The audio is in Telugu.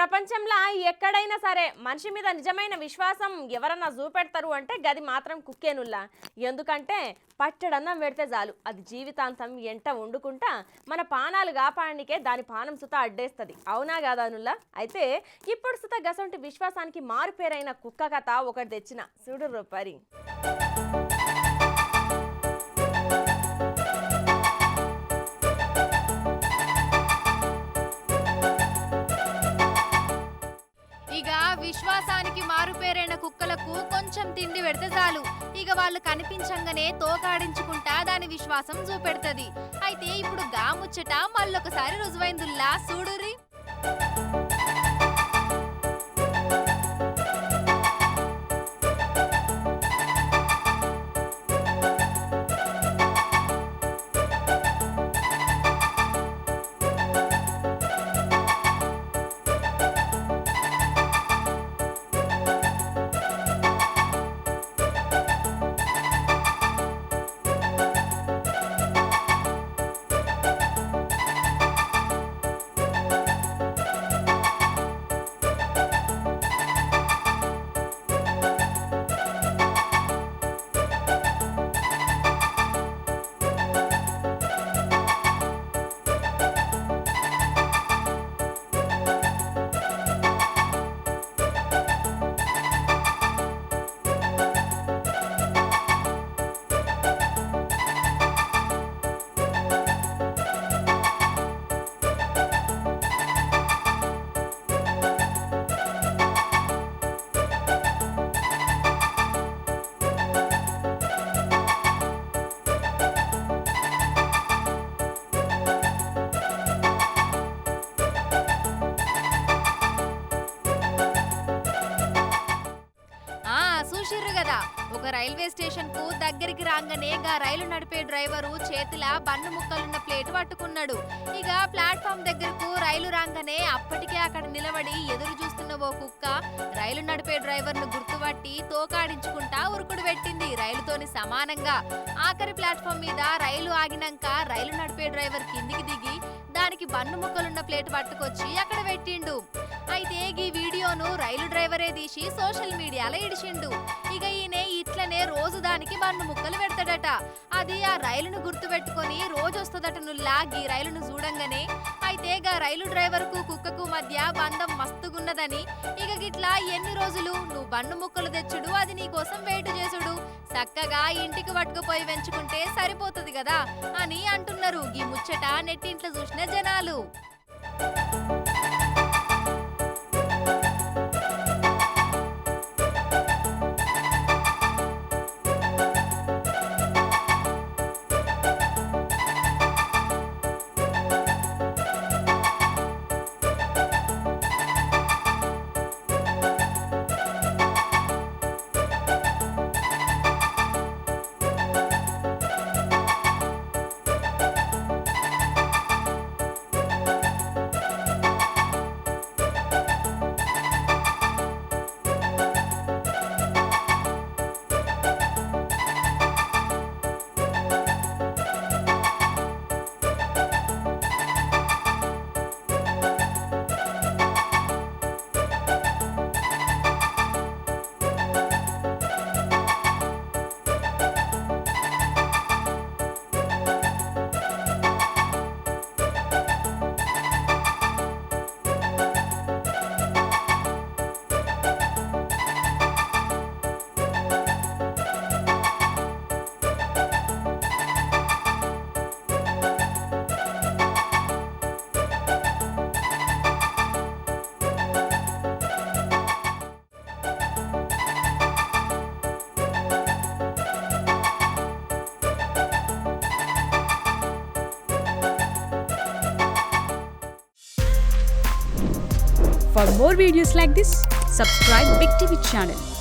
ప్రపంచంలో ఎక్కడైనా సరే మనిషి మీద నిజమైన విశ్వాసం ఎవరన్నా చూపెడతారు అంటే గది మాత్రం కుక్కేనుల్లా. ఎందుకంటే పట్టడన్నం పెడితే చాలు అది జీవితాంతం ఎంట వండుకుంటా మన పానాలు కాపాడనికే దాని పానం సుత అడ్డేస్తుంది. అవునా కాదా నుల్లా? అయితే ఇప్పుడు సుత గసంటి విశ్వాసానికి మారుపేరైన కుక్క కథ ఒకటి తెచ్చిన చూడు రూపారి. ఇక విశ్వాసానికి మారుపేరైన కుక్కలకు కొంచెం తిండి పెడితే చాలు ఇక వాళ్ళు కనిపించంగానే తోకాడించుకుంటా దాని విశ్వాసం చూపెడుతుంది. అయితే ఇప్పుడు గాముచ్చట మళ్ళొకసారి రుజువైందుల్లా చూడురి. చూసిర్రు కదా, ఒక రైల్వే స్టేషన్ కు దగ్గరికి రాగానే గా రైలు నడిపే డ్రైవరు చేతిలా బన్ను ముక్కలున్న ప్లేట్ పట్టుకున్నాడు. ఇక ప్లాట్ఫామ్ దగ్గరకు రైలు రాగానే అప్పటికే అక్కడ నిలబడి ఎదురు చూస్తున్న ఓ కుక్క రైలు నడిపే డ్రైవర్ ను గుర్తుపట్టి తోకాడించుకుంటా ఉరుకుడు పెట్టింది రైలుతోని సమానంగా. ఆఖరి ప్లాట్ఫామ్ మీద రైలు ఆగినాక రైలు నడిపే డ్రైవర్ కిందికి దిగి దానికి బన్ను ముక్కలున్న ప్లేట్ పట్టుకొచ్చి అక్కడ పెట్టిండు. అయితే ఈ వీడియోను రైలు డ్రైవరే తీసి సోషల్ మీడియాలో ఇడిచిండు. ఇక ఈయన ఇట్లనే రోజు దానికి బన్ను ముక్కలు పెడతాడట. అది ఆ రైలును గుర్తు పెట్టుకొని రోజు వస్తుందట నుల్లా ఈ రైలును చూడంగానే. అయితే గా రైలు డ్రైవర్ కు కుక్కకు మధ్య బంధం మస్తుగున్నదని, ఇక గిట్లా ఎన్ని రోజులు నువ్వు బన్ను ముక్కలు తెచ్చుడు అది నీ కోసం వెయిట్ చేసుడు, చక్కగా ఇంటికి పట్టుకుపోయి పెంచుకుంటే సరిపోతుంది కదా అని అంటున్నారు ఈ ముచ్చట నెట్టింట్లో చూసిన జనాలు. For more videos like this, subscribe Big TV channel.